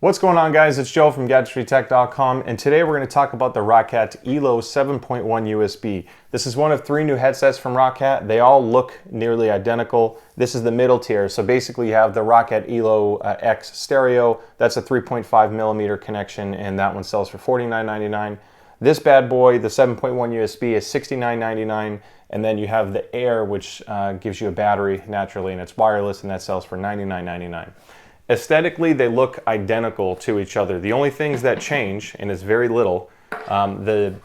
What's going on, guys? It's Joe from GadgetryTech.com, and today we're going to talk about the ROCCAT Elo 7.1 USB. This is one of 3 new headsets from ROCCAT. They all look nearly identical. This is the middle tier, so basically you have the ROCCAT Elo X stereo. That's a 3.5 millimeter connection, and that one sells for $49.99. This bad boy, the 7.1 USB, is $69.99, and then you have the Air, which gives you a battery naturally, and it's wireless, and that sells for $99.99. Aesthetically, they look identical to each other. The only things that change, and it's very little, the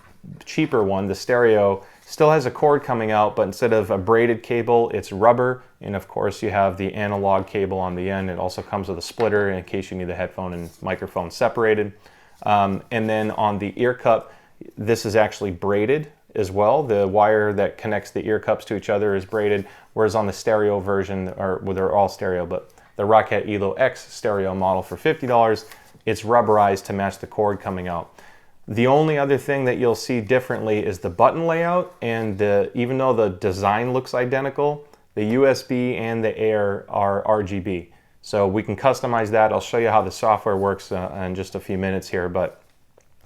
cheaper one, the stereo, still has a cord coming out, but instead of a braided cable, it's rubber. And of course, you have the analog cable on the end. It also comes with a splitter in case you need the headphone and microphone separated. And then on the ear cup, this is actually braided as well. The wire that connects the ear cups to each other is braided, whereas on the stereo version, or well, they're all stereo, but the ROCCAT Elo X stereo model for $50, it's rubberized to match the cord coming out. The only other thing that you'll see differently is the button layout, and even though the design looks identical, the USB and the Air are RGB. So we can customize that. I'll show you how the software works in just a few minutes here, but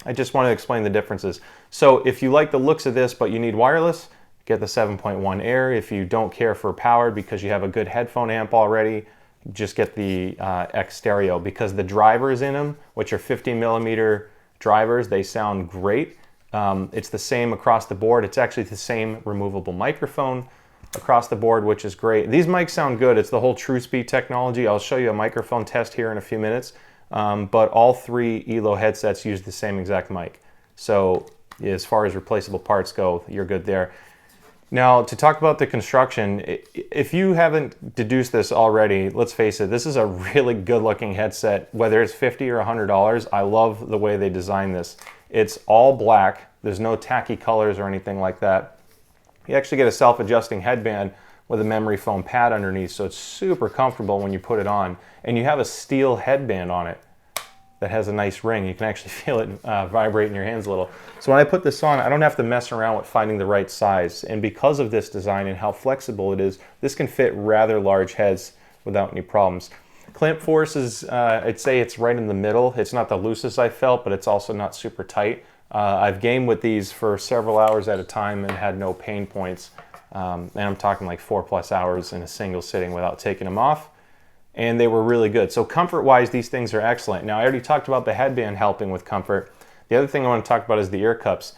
I just want to explain the differences. So if you like the looks of this but you need wireless, get the 7.1 Air. If you don't care for powered because you have a good headphone amp already, just get the X stereo, because the drivers in them, which are 50 millimeter drivers, they sound great. It's the same across the board. It's actually the same removable microphone across the board, which is great. These mics sound good. It's the whole TrueSpeed technology. I'll show you a microphone test here in a few minutes. But all 3 Elo headsets use the same exact mic. So as far as replaceable parts go, you're good there. Now, to talk about the construction, if you haven't deduced this already, let's face it, this is a really good looking headset. Whether it's $50 or $100, I love the way they designed this. It's all black. There's no tacky colors or anything like that. You actually get a self-adjusting headband with a memory foam pad underneath, so it's super comfortable when you put it on. And you have a steel headband on it that has a nice ring. You can actually feel it vibrate in your hands a little. So when I put this on, I don't have to mess around with finding the right size. And because of this design and how flexible it is, this can fit rather large heads without any problems. Clamp force is, I'd say it's right in the middle. It's not the loosest I felt, but it's also not super tight. I've gamed with these for several hours at a time and had no pain points. And I'm talking like 4+ hours in a single sitting without taking them off. And they were really good. So comfort-wise, these things are excellent. Now, I already talked about the headband helping with comfort. The other thing I want to talk about is the ear cups.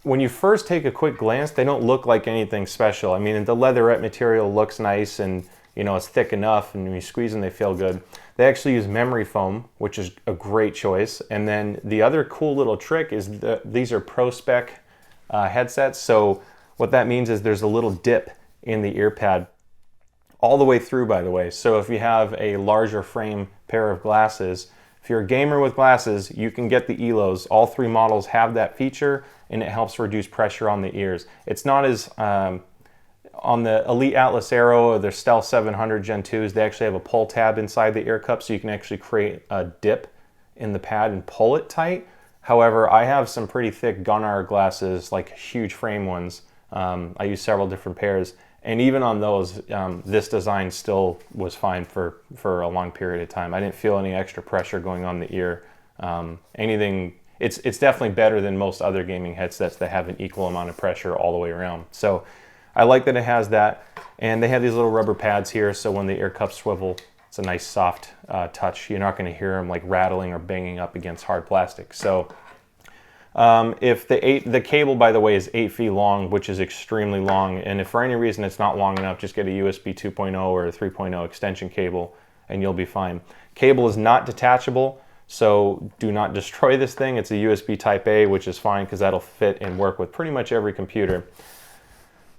When you first take a quick glance, they don't look like anything special. I mean, the leatherette material looks nice, and you know, it's thick enough, and when you squeeze them, they feel good. They actually use memory foam, which is a great choice. And then the other cool little trick is that these are pro spec headsets. So what that means is there's a little dip in the ear pad all the way through, by the way. So if you have a larger frame pair of glasses, if you're a gamer with glasses, you can get the Elos. All 3 models have that feature, and it helps reduce pressure on the ears. It's not as, on the Elite Atlas Aero or the Stealth 700 Gen 2s, they actually have a pull tab inside the ear cup, so you can actually create a dip in the pad and pull it tight. However, I have some pretty thick Gunnar glasses, like huge frame ones. I use several different pairs. And even on those, this design still was fine for a long period of time. I didn't feel any extra pressure going on the ear. It's definitely better than most other gaming headsets that have an equal amount of pressure all the way around. So I like that it has that. And they have these little rubber pads here, so when the ear cups swivel, it's a nice soft touch. You're not going to hear them like rattling or banging up against hard plastic. So if the cable, by the way, is 8 feet long, which is extremely long, and if for any reason it's not long enough, just get a USB 2.0 or a 3.0 extension cable and you'll be fine. Cable is not detachable, so do not destroy this thing. It's a USB Type A, which is fine because that'll fit and work with pretty much every computer.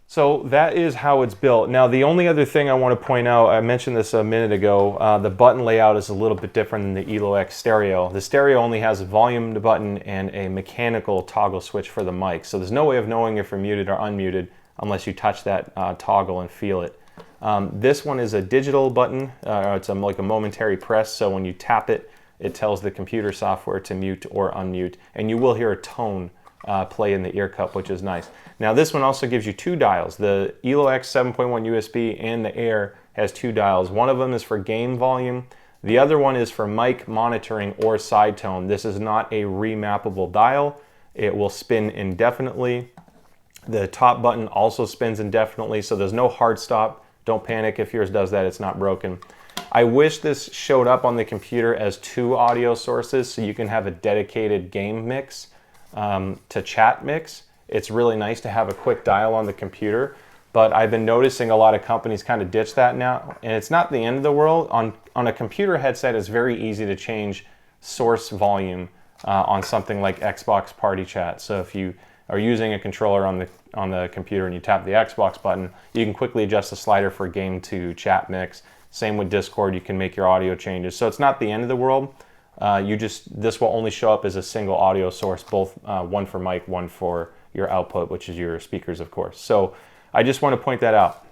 So that is how it's built. Now, the only other thing I want to point out, I mentioned this a minute ago, the button layout is a little bit different than the Elo X stereo. The stereo only has a volume button and a mechanical toggle switch for the mic. So there's no way of knowing if you're muted or unmuted unless you touch that toggle and feel it. This one is a digital button. It's like a momentary press, so when you tap it, it tells the computer software to mute or unmute, and you will hear a tone play in the ear cup, which is nice. Now this one also gives you 2 dials. The Elo X 7.1 USB and the Air has 2 dials. One of them is for game volume. The other one is for mic monitoring or side tone. This is not a remappable dial. It will spin indefinitely. The top button also spins indefinitely, so there's no hard stop. Don't panic if yours does that, it's not broken. I wish this showed up on the computer as 2 audio sources so you can have a dedicated game mix to chat mix. It's really nice to have a quick dial on the computer, but I've been noticing a lot of companies kind of ditch that now, and it's not the end of the world. On a computer headset, it's very easy to change source volume on something like Xbox Party Chat. So if you are using a controller on the computer and you tap the Xbox button, you can quickly adjust the slider for game to chat mix. Same with Discord, you can make your audio changes. So it's not the end of the world. This will only show up as a single audio source, both one for mic, one for your output, which is your speakers, of course. So I just want to point that out.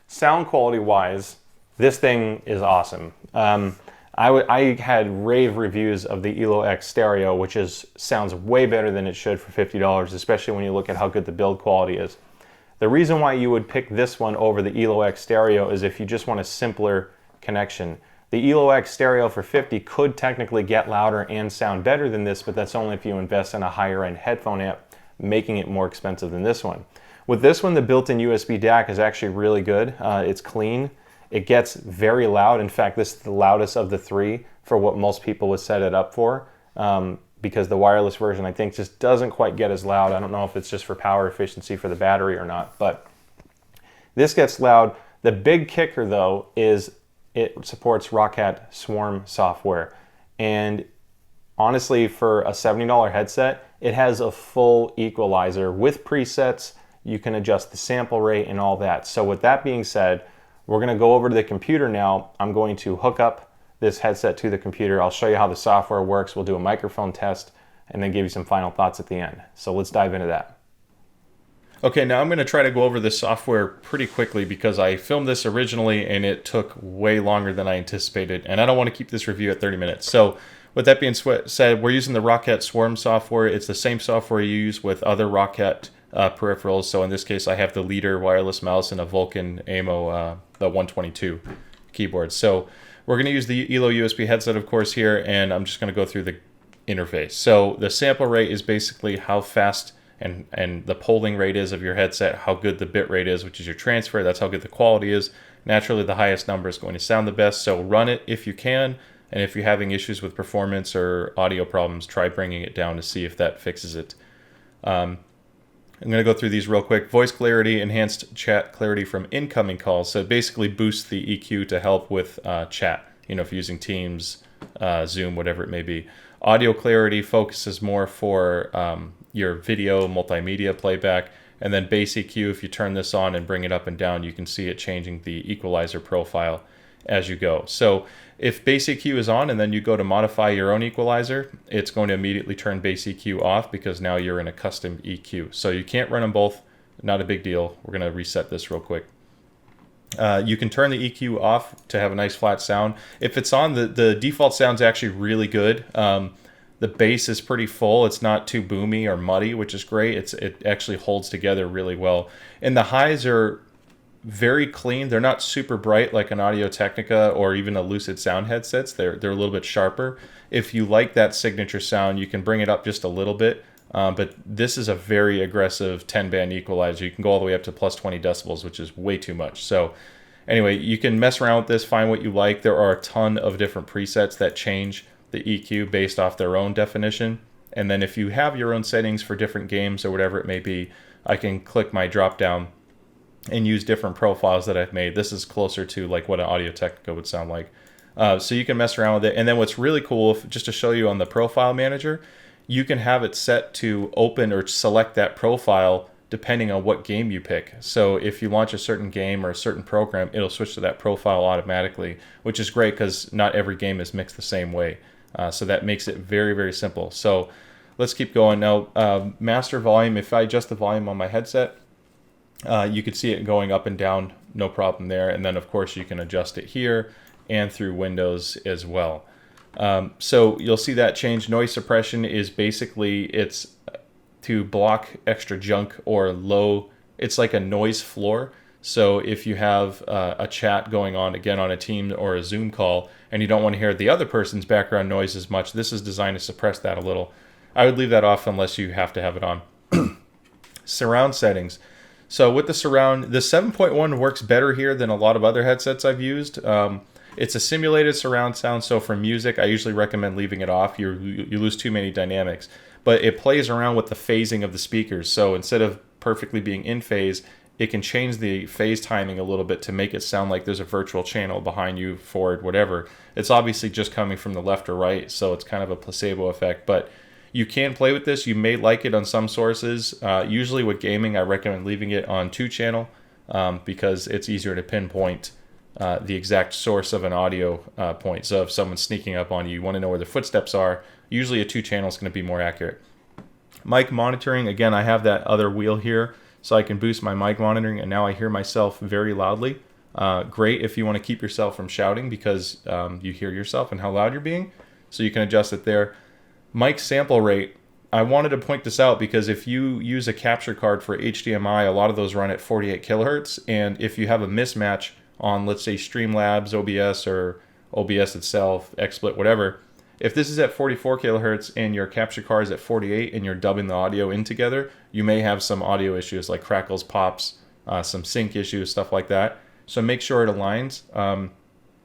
Sound quality wise, this thing is awesome. I had rave reviews of the Elo X Stereo, which sounds way better than it should for $50, especially when you look at how good the build quality is. The reason why you would pick this one over the Elo X Stereo is if you just want a simpler connection. The Elo X Stereo for $50 could technically get louder and sound better than this, but that's only if you invest in a higher end headphone amp, making it more expensive than this one. With this one, the built-in USB DAC is actually really good. It's clean. It gets very loud. In fact, this is the loudest of the 3 for what most people would set it up for, because the wireless version, I think, just doesn't quite get as loud. I don't know if it's just for power efficiency for the battery or not, but this gets loud. The big kicker, though, is it supports ROCCAT Swarm software. And honestly, for a $70 headset, it has a full equalizer with presets. You can adjust the sample rate and all that. So with that being said, we're going to go over to the computer now. I'm going to hook up this headset to the computer. I'll show you how the software works. We'll do a microphone test and then give you some final thoughts at the end. So let's dive into that. Okay, now I'm going to try to go over the software pretty quickly because I filmed this originally and it took way longer than I anticipated, and I don't want to keep this review at 30 minutes. So with that being said, we're using the ROCCAT Swarm software. It's the same software you use with other ROCCAT peripherals. So in this case, I have the Leader wireless mouse and a Vulcan AMO, the 122 keyboard. So we're going to use the Elo USB headset, of course, here, and I'm just going to go through the interface. So the sample rate is basically how fast and the polling rate is of your headset, how good the bit rate is, which is your transfer. That's how good the quality is. Naturally, the highest number is going to sound the best, so run it if you can. And if you're having issues with performance or audio problems, try bringing it down to see if that fixes it. I'm going to go through these real quick. Voice clarity, enhanced chat clarity from incoming calls. So it basically boosts the EQ to help with chat. You know, if you're using Teams, Zoom, whatever it may be. Audio clarity focuses more for your video multimedia playback. And then bass EQ, if you turn this on and bring it up and down, you can see it changing the equalizer profile as you go. So if bass EQ is on and then you go to modify your own equalizer, it's going to immediately turn bass EQ off because now you're in a custom EQ. So you can't run them both, not a big deal. We're going to reset this real quick. You can turn the EQ off to have a nice flat sound. If it's on, the default sound's actually really good. The bass is pretty full. It's not too boomy or muddy, which is great. It actually holds together really well. And the highs are very clean. They're not super bright like an Audio-Technica or even a Lucid Sound headsets. They're a little bit sharper. If you like that signature sound, you can bring it up just a little bit. But this is a very aggressive 10-band equalizer. You can go all the way up to plus 20 decibels, which is way too much. So anyway, you can mess around with this, find what you like. There are a ton of different presets that change the EQ based off their own definition. And then if you have your own settings for different games or whatever it may be, I can click my drop down and use different profiles that I've made. This is closer to like what an Audio-Technica would sound like. So you can mess around with it. And then what's really cool, just to show you on the profile manager, you can have it set to open or select that profile depending on what game you pick. So if you launch a certain game or a certain program, it'll switch to that profile automatically, which is great because not every game is mixed the same way. So that makes it very, very simple. So let's keep going. Now, master volume, if I adjust the volume on my headset, you can see it going up and down, no problem there. And then, of course, you can adjust it here and through Windows as well. So you'll see that change. Noise suppression is basically, it's to block extra junk or low, it's like a noise floor. So if you have a chat going on, again, on a Teams or a Zoom call, and you don't want to hear the other person's background noise as much, this is designed to suppress that a little. I would leave that off unless you have to have it on. Surround settings. So with the surround, the 7.1 works better here than a lot of other headsets I've used. It's a simulated surround sound, so for music, I usually recommend leaving it off. You lose too many dynamics. But it plays around with the phasing of the speakers. So instead of perfectly being in phase, it can change the phase timing a little bit to make it sound like there's a virtual channel behind you, forward, whatever. It's obviously just coming from the left or right, so it's kind of a placebo effect. But you can play with this. You may like it on some sources. Usually with gaming, I recommend leaving it on 2-channel because it's easier to pinpoint the exact source of an audio point. So if someone's sneaking up on you, you want to know where their footsteps are, usually a 2-channel is going to be more accurate. Mic monitoring, again, I have that other wheel here, so I can boost my mic monitoring, and now I hear myself very loudly. Great if you want to keep yourself from shouting because you hear yourself and how loud you're being, so you can adjust it there. Mic sample rate, I wanted to point this out because if you use a capture card for HDMI, a lot of those run at 48 kilohertz, and if you have a mismatch on, let's say, Streamlabs, OBS, or OBS itself, XSplit, whatever, if this is at 44 kilohertz and your capture card is at 48 and you're dubbing the audio in together, you may have some audio issues like crackles, pops, some sync issues, stuff like that. So make sure it aligns.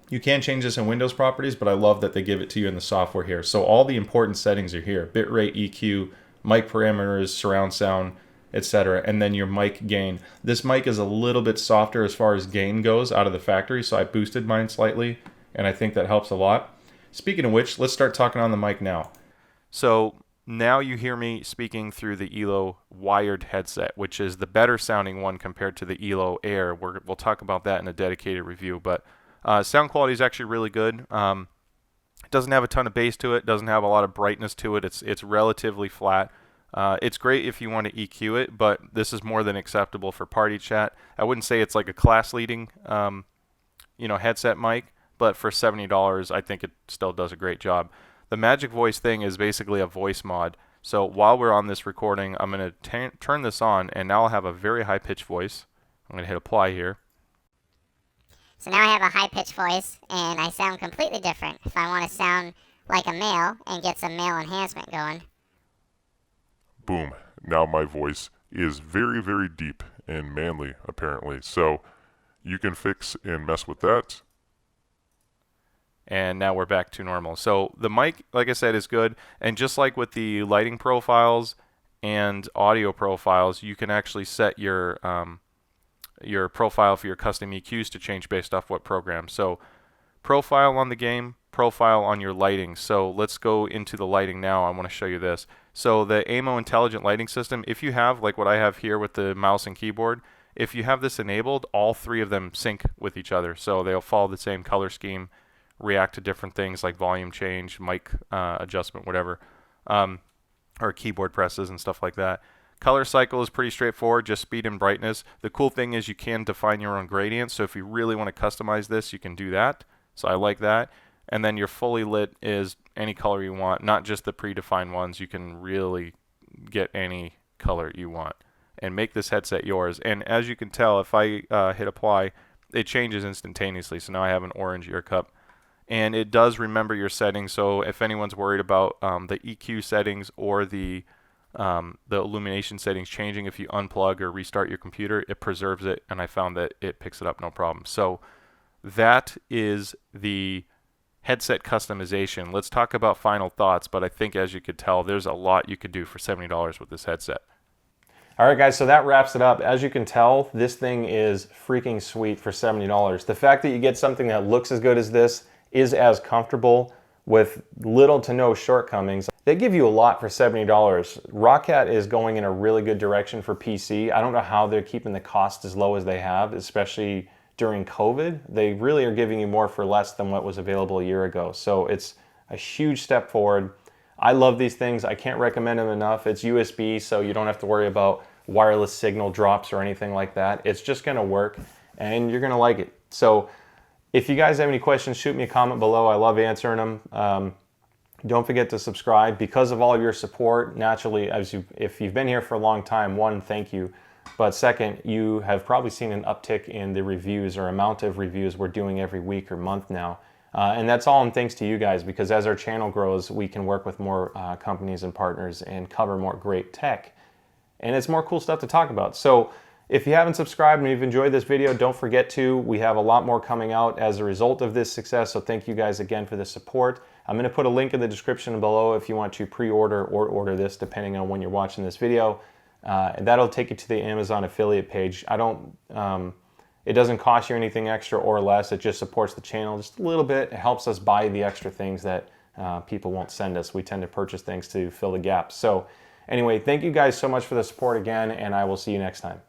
You can change this in Windows properties, but I love that they give it to you in the software here. So all the important settings are here: bitrate, EQ, mic parameters, surround sound, etc. And then your mic gain. This mic is a little bit softer as far as gain goes out of the factory, so I boosted mine slightly, and I think that helps a lot. Speaking of which, let's start talking on the mic now. So now you hear me speaking through the Elo wired headset, which is the better sounding one compared to the Elo Air. We'll talk about that in a dedicated review, but sound quality is actually really good. It doesn't have a ton of bass to it, doesn't have a lot of brightness to it. It's relatively flat. It's great if you want to EQ it, but this is more than acceptable for party chat. I wouldn't say it's like a class-leading, headset mic, but for $70, I think it still does a great job. The Magic Voice thing is basically a voice mod. So while we're on this recording, I'm going to turn this on, and now I'll have a very high-pitched voice. I'm going to hit apply here. So now I have a high-pitched voice, and I sound completely different. If I want to sound like a male and get some male enhancement going. Boom. Now my voice is very, very deep and manly, apparently. So you can fix and mess with that. And now we're back to normal. So the mic, like I said, is good. And just like with the lighting profiles and audio profiles, you can actually set your profile for your custom EQs to change based off what program. So profile on the game, profile on your lighting. So let's go into the lighting now. I want to show you this. So the AMO intelligent lighting system, if you have, like what I have here with the mouse and keyboard, if you have this enabled, all three of them sync with each other. So they'll follow the same color scheme, react to different things like volume change, mic adjustment, whatever, or keyboard presses and stuff like that. Color cycle is pretty straightforward, just speed and brightness. The cool thing is you can define your own gradients, so if you really want to customize this, you can do that. So I like that. And then your fully lit is any color you want, not just the predefined ones. You can really get any color you want and make this headset yours. And as you can tell, if I hit apply, it changes instantaneously. So now I have an orange ear cup. And it does remember your settings, so if anyone's worried about the EQ settings or the illumination settings changing if you unplug or restart your computer, it preserves it, and I found that it picks it up no problem. So that is the headset customization. Let's talk about final thoughts, but I think as you could tell, there's a lot you could do for $70 with this headset. All right, guys, so that wraps it up. As you can tell, this thing is freaking sweet for $70. The fact that you get something that looks as good as this, is as comfortable with little to no shortcomings. They give you a lot for $70. ROCCAT is going in a really good direction for PC. I don't know how they're keeping the cost as low as they have, especially during COVID. They really are giving you more for less than what was available a year ago. So it's a huge step forward. I love these things. I can't recommend them enough. It's USB, so you don't have to worry about wireless signal drops or anything like that. It's just gonna work and you're gonna like it. So if you guys have any questions, shoot me a comment below. I love answering them. Don't forget to subscribe. Because of all of your support, naturally, if you've been here for a long time, one, thank you. But second, you have probably seen an uptick in the reviews or amount of reviews we're doing every week or month now. And that's all in thanks to you guys, because as our channel grows, we can work with more companies and partners and cover more great tech. And it's more cool stuff to talk about. So if you haven't subscribed and you've enjoyed this video, don't forget to. We have a lot more coming out as a result of this success, so thank you guys again for the support. I'm going to put a link in the description below if you want to pre-order or order this, depending on when you're watching this video. And that'll take you to the Amazon affiliate page. It doesn't cost you anything extra or less. It just supports the channel just a little bit. It helps us buy the extra things that people won't send us. We tend to purchase things to fill the gaps. So anyway, thank you guys so much for the support again, and I will see you next time.